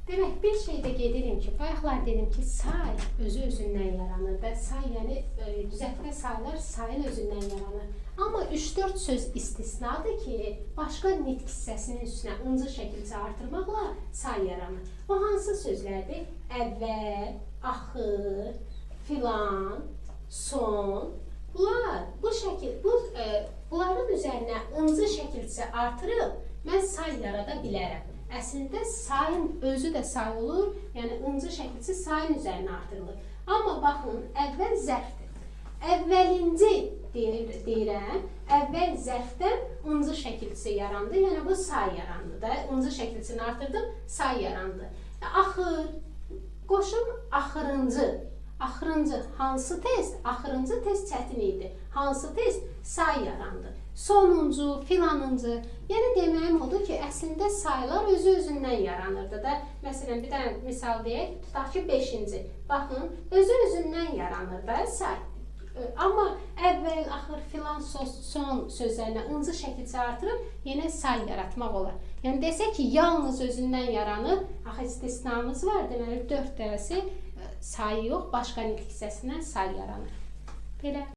Demek bir şeyde gelirim ki, bayaqlar dedim ki, say özü-özündən yaranır da, say yəni düzəltmə saylar sayın özündən yaranır. Amma 3-4 söz istisnadır ki, başqa nitq hissəsinin üstünə ıncı şəkildə artırmaqla say yaranır. O hansı sözlərdir? Əvvəl, axır, filan, son. Bunların üzərinə ıncı şəkildə artırıb mən say yarada bilərəm. Əslində sayın özü də say olur, yəni ıncı şəkildə sayın üzərinə artırılır. Amma baxın, əvvəl zərfdir. Əvvəlinci deyirəm, əvvəl zərfdən ıncı şəkildə yarandı, yəni bu say yarandı da, ıncı şəkildə artırdım, say yarandı. Axır, qoşum axırıncı. Axırıncı hansı test? Axırıncı test çətin idi. Hansı test? Say yarandı. Sonuncu, filanıncı. Yəni deməyim odur ki, əslində saylar özü-özündən yaranırdı da. Məsələn, bir dənə misal deyək, tutaq ki, 5-ci. Baxın, özü-özündən yaranır da say. Amma əvvəl, axır, filan, son sözlərinə ıncı şəkildə artırıb yenə say yaratmaq olar. Yəni desək ki, yalnız özündən yaranır, axı istisnamız var, deməli 4 dərəsi sayı yox, başqa nitq hissəsindən say yaranır. Belə.